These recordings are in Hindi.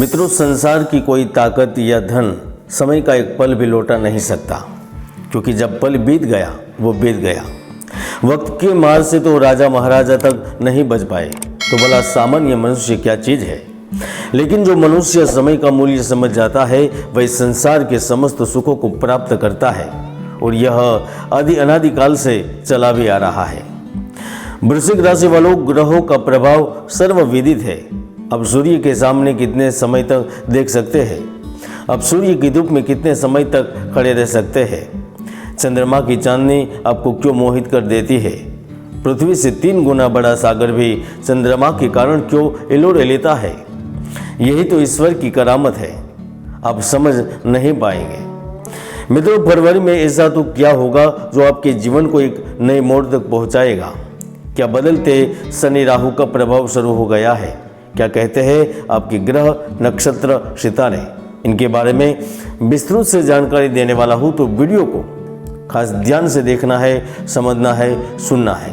मित्रों, संसार की कोई ताकत या धन समय का एक पल भी लौटा नहीं सकता, क्योंकि जब पल बीत गया वो बीत गया। वक्त के मार से तो राजा महाराजा तक नहीं बच पाए, तो भला सामान्य मनुष्य क्या चीज़ है। लेकिन जो मनुष्य समय का मूल्य समझ जाता है वही संसार के समस्त सुखों को प्राप्त करता है, और यह आदि अनादिकाल से चला भी आ रहा है। वृश्चिक राशि वालों, ग्रहों का प्रभाव सर्वविदित है। अब सूर्य के सामने कितने समय तक देख सकते हैं, अब सूर्य की धूप में कितने समय तक खड़े रह सकते हैं। चंद्रमा की चांदनी आपको क्यों मोहित कर देती है। पृथ्वी से 3 गुना बड़ा सागर भी चंद्रमा के कारण क्यों हिलोरे लेता है। यही तो ईश्वर की करामत है, आप समझ नहीं पाएंगे। मित्रों, फरवरी में ऐसा तो क्या होगा जो आपके जीवन को एक नए मोड़ तक पहुंचाएगा। क्या बदलते शनि राहु का प्रभाव शुरू हो गया है। क्या कहते हैं आपके ग्रह, नक्षत्र, सितारे, इनके बारे में विस्तृत से जानकारी देने वाला हूँ, तो वीडियो को खास ध्यान से देखना है, समझना है, सुनना है।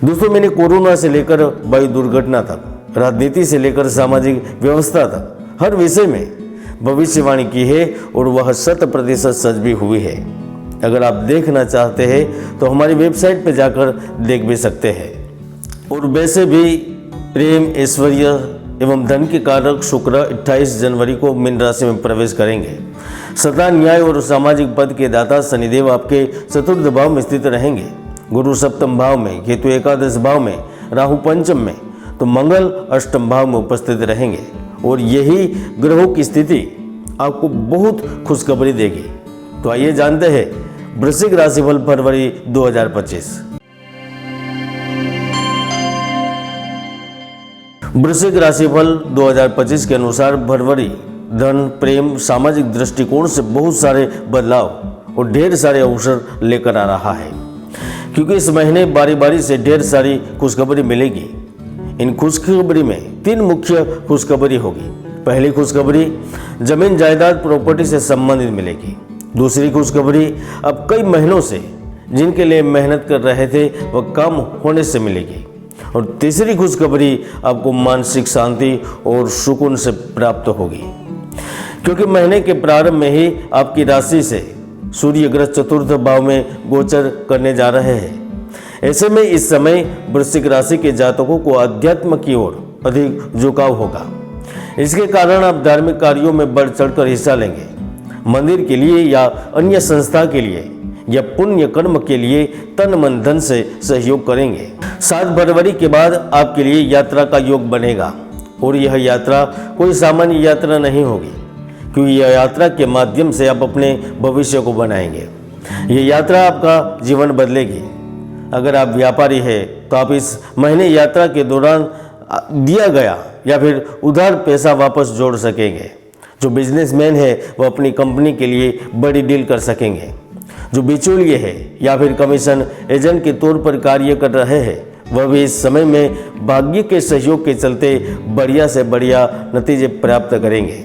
दोस्तों, मैंने कोरोना से लेकर वायु दुर्घटना तक, राजनीति से लेकर सामाजिक व्यवस्था तक हर विषय में भविष्यवाणी की है, और वह 100% सच भी हुई है। अगर आप देखना चाहते हैं तो हमारी वेबसाइट पर जाकर देख भी सकते हैं। और वैसे भी प्रेम, ऐश्वर्य एवं धन के कारक शुक्र 28 जनवरी को मीन राशि में प्रवेश करेंगे। सत्ता, न्याय और सामाजिक पद के दाता शनिदेव आपके चतुर्थ भाव में स्थित रहेंगे। गुरु सप्तम भाव में, केतु एकादश भाव में, राहु पंचम में, तो मंगल अष्टम भाव में उपस्थित रहेंगे। और यही ग्रहों की स्थिति आपको बहुत खुशखबरी देगी। तो आइए जानते हैं वृश्चिक राशिफल फरवरी 2025। वृश्चिक राशिफल 2025 के अनुसार फरवरी धन, प्रेम, सामाजिक दृष्टिकोण से बहुत सारे बदलाव और ढेर सारे अवसर लेकर आ रहा है, क्योंकि इस महीने बारी बारी से ढेर सारी खुशखबरी मिलेगी। इन खुशखबरी में 3 मुख्य खुशखबरी होगी। पहली खुशखबरी जमीन जायदाद प्रॉपर्टी से संबंधित मिलेगी। दूसरी खुशखबरी अब कई महीनों से जिनके लिए मेहनत कर रहे थे वह काम होने से मिलेगी। और तीसरी खुशखबरी आपको मानसिक शांति और सुकून से प्राप्त होगी, क्योंकि महीने के प्रारंभ में ही आपकी राशि से सूर्य ग्रह चतुर्थ भाव में गोचर करने जा रहे हैं। ऐसे में इस समय वृश्चिक राशि के जातकों को अध्यात्म की ओर अधिक झुकाव होगा। इसके कारण आप धार्मिक कार्यों में बढ़ चढ़कर हिस्सा लेंगे। मंदिर के लिए या अन्य संस्था के लिए या पुण्य कर्म के लिए तन मन धन से सहयोग करेंगे। 7 फरवरी के बाद आपके लिए यात्रा का योग बनेगा, और यह यात्रा कोई सामान्य यात्रा नहीं होगी, क्योंकि यह यात्रा के माध्यम से आप अपने भविष्य को बनाएंगे। यह यात्रा आपका जीवन बदलेगी। अगर आप व्यापारी हैं तो आप इस महीने यात्रा के दौरान दिया गया या फिर उधार पैसा वापस जोड़ सकेंगे। जो बिजनेसमैन है वह अपनी कंपनी के लिए बड़ी डील कर सकेंगे। जो बिचौलिए है या फिर कमीशन एजेंट के तौर पर कार्य कर रहे हैं, वह भी इस समय में भाग्य के सहयोग के चलते बढ़िया से बढ़िया नतीजे प्राप्त करेंगे।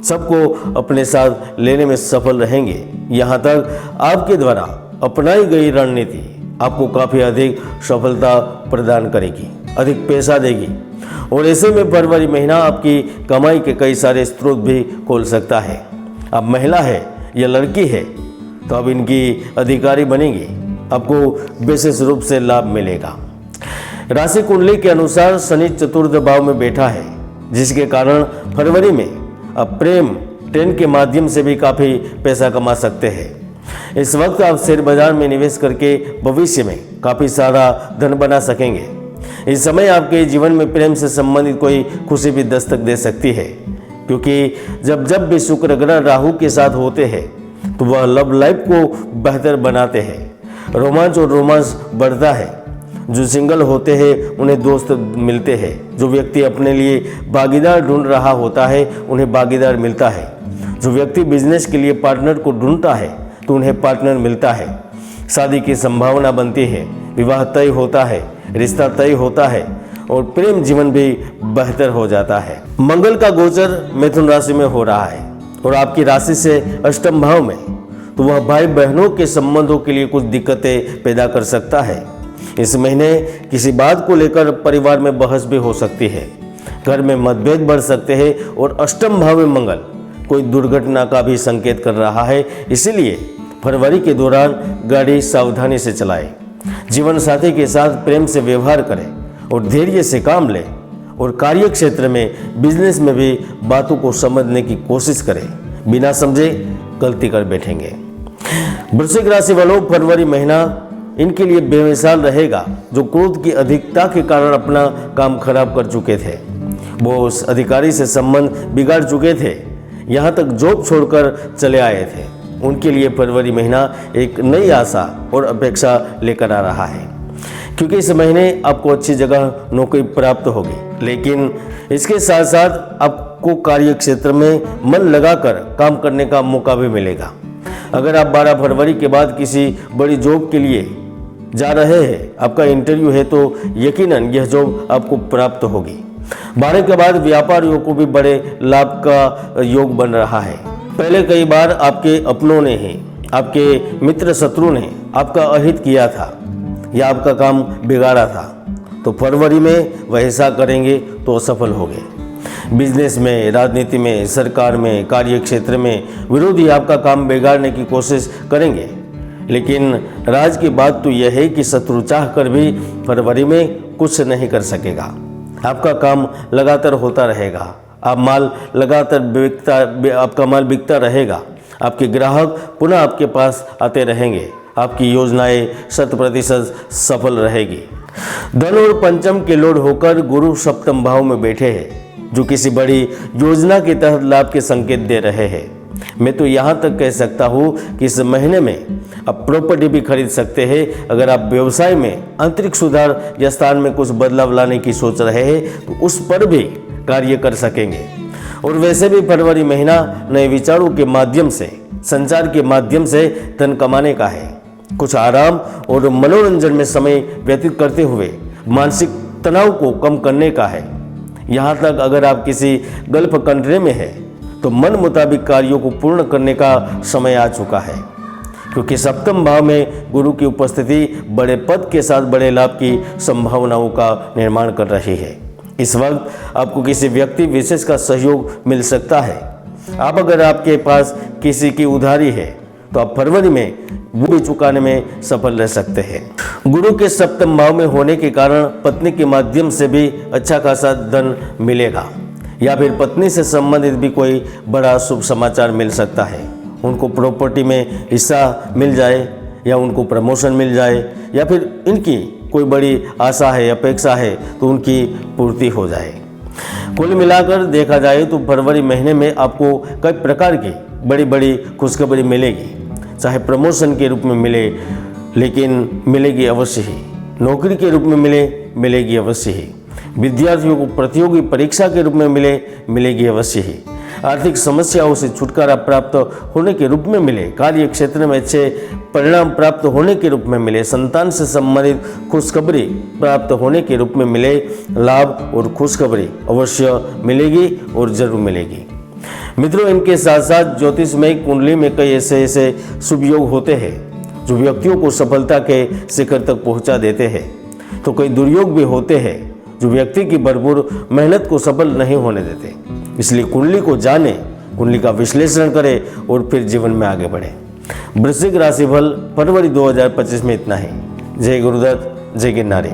सबको अपने साथ लेने में सफल रहेंगे। यहाँ तक आपके द्वारा अपनाई गई रणनीति आपको काफ़ी अधिक सफलता प्रदान करेगी, अधिक पैसा देगी। और ऐसे में फरवरी महीना आपकी कमाई के कई सारे स्रोत भी खोल सकता है। अब महिला है या लड़की है तो अब इनकी अधिकारी बनेगी, आपको विशेष रूप से लाभ मिलेगा। राशि कुंडली के अनुसार शनि चतुर्थ भाव में बैठा है, जिसके कारण फरवरी में अब प्रेम ट्रेन के माध्यम से भी काफ़ी पैसा कमा सकते हैं। इस वक्त आप शेयर बाजार में निवेश करके भविष्य में काफ़ी सारा धन बना सकेंगे। इस समय आपके जीवन में प्रेम से संबंधित कोई खुशी भी दस्तक दे सकती है, क्योंकि जब भी शुक्र ग्रह राहु के साथ होते हैं तो वह लव लाइफ को बेहतर बनाते हैं। रोमांच और रोमांस बढ़ता है। जो सिंगल होते हैं उन्हें दोस्त मिलते हैं। जो व्यक्ति अपने लिए भागीदार ढूंढ रहा होता है उन्हें भागीदार मिलता है। जो व्यक्ति बिजनेस के लिए पार्टनर को ढूंढता है तो उन्हें पार्टनर मिलता है। शादी की संभावना बनती है, विवाह तय होता है, रिश्ता तय होता है, और प्रेम जीवन भी बेहतर हो जाता है। मंगल का गोचर मिथुन राशि में हो रहा है और आपकी राशि से अष्टम भाव में, तो वह भाई बहनों के संबंधों के लिए कुछ दिक्कतें पैदा कर सकता है। इस महीने किसी बात को लेकर परिवार में बहस भी हो सकती है। घर में मतभेद बढ़ सकते हैं और अष्टम भाव में मंगल कोई दुर्घटना का भी संकेत कर रहा है। इसीलिए फरवरी के दौरान गाड़ी सावधानी से चलाएं, जीवन साथी के साथ प्रेम से व्यवहार करें और धैर्य से काम लें और कार्य क्षेत्र में बिजनेस में भी बातों को समझने की कोशिश करें। बिना समझे गलती कर बैठेंगे। वृश्चिक राशि वालों, फरवरी महीना इनके लिए बेमिसाल रहेगा। जो क्रोध की अधिकता के कारण अपना काम खराब कर चुके थे, वो उस अधिकारी से संबंध बिगाड़ चुके थे, यहाँ तक जॉब छोड़कर चले आए थे, उनके लिए फरवरी महीना एक नई आशा और अपेक्षा लेकर आ रहा है। क्योंकि इस महीने आपको अच्छी जगह नौकरी प्राप्त होगी, लेकिन इसके साथ साथ आपको कार्य क्षेत्र में मन लगाकर काम करने का मौका भी मिलेगा। अगर आप 12 फरवरी के बाद किसी बड़ी जॉब के लिए जा रहे हैं, आपका इंटरव्यू है, तो यकीनन यह जॉब आपको प्राप्त होगी। 12 के बाद व्यापारियों को भी बड़े लाभ का योग बन रहा है। पहले कई बार आपके अपनों ने ही, आपके मित्र शत्रु ने आपका अहित किया था या आपका काम बिगाड़ा था, तो फरवरी में वह ऐसा करेंगे तो असफल होंगे। बिजनेस में, राजनीति में, सरकार में, कार्य क्षेत्र में विरोधी आपका काम बिगाड़ने की कोशिश करेंगे, लेकिन राज की बात तो यह है कि शत्रु चाह कर भी फरवरी में कुछ नहीं कर सकेगा। आपका काम लगातार होता रहेगा, आप माल लगातार आपका माल बिकता रहेगा, आपके ग्राहक पुनः आपके पास आते रहेंगे, आपकी योजनाएं 100% सफल रहेगी। धन और पंचम के लॉर्ड होकर गुरु सप्तम भाव में बैठे हैं, जो किसी बड़ी योजना के तहत लाभ के संकेत दे रहे हैं। मैं तो यहाँ तक कह सकता हूँ कि इस महीने में आप प्रॉपर्टी भी खरीद सकते हैं। अगर आप व्यवसाय में आंतरिक सुधार या स्थान में कुछ बदलाव लाने की सोच रहे हैं तो उस पर भी कार्य कर सकेंगे। और वैसे भी फरवरी महीना नए विचारों के माध्यम से, संचार के माध्यम से धन कमाने का है। कुछ आराम और मनोरंजन में समय व्यतीत करते हुए मानसिक तनाव को कम करने का है। यहाँ तक अगर आप किसी गल्फ कंट्री में हैं तो मन मुताबिक कार्यों को पूर्ण करने का समय आ चुका है, क्योंकि सप्तम भाव में गुरु की उपस्थिति बड़े पद के साथ बड़े लाभ की संभावनाओं का निर्माण कर रही है। इस वक्त आपको किसी व्यक्ति विशेष का सहयोग मिल सकता है। अगर आपके पास किसी की उधारी है तो आप फरवरी में वो भी चुकाने में सफल रह सकते हैं। गुरु के सप्तम भाव में होने के कारण पत्नी के माध्यम से भी अच्छा खासा धन मिलेगा, या फिर पत्नी से संबंधित भी कोई बड़ा शुभ समाचार मिल सकता है। उनको प्रॉपर्टी में हिस्सा मिल जाए, या उनको प्रमोशन मिल जाए, या फिर इनकी कोई बड़ी आशा है, अपेक्षा है, तो उनकी पूर्ति हो जाए। कुल मिलाकर देखा जाए तो फरवरी महीने में आपको कई प्रकार की बड़ी बड़ी खुशखबरी मिलेगी। चाहे प्रमोशन के रूप में मिले, लेकिन मिलेगी अवश्य ही। नौकरी के रूप में मिलेगी अवश्य ही। विद्यार्थियों को प्रतियोगी परीक्षा के रूप में मिलेगी अवश्य ही। आर्थिक समस्याओं से छुटकारा प्राप्त होने के रूप में मिले, कार्य क्षेत्र में अच्छे परिणाम प्राप्त होने के रूप में मिले, संतान से संबंधित खुशखबरी प्राप्त होने के रूप में मिले, लाभ और खुशखबरी अवश्य मिलेगी और जरूर मिलेगी। मित्रों, इनके साथ साथ ज्योतिषमय कुंडली में कई ऐसे शुभ योग होते हैं जो व्यक्तियों को सफलता के शिखर तक पहुंचा देते हैं, तो कई दुर्योग भी होते हैं जो व्यक्ति की भरपूर मेहनत को सफल नहीं होने देते। इसलिए कुंडली को जाने, कुंडली का विश्लेषण करें और फिर जीवन में आगे बढ़े। वृश्चिक राशिफल फरवरी 2025 में इतना ही। जय गुरुदत्त, जय गिरनारी।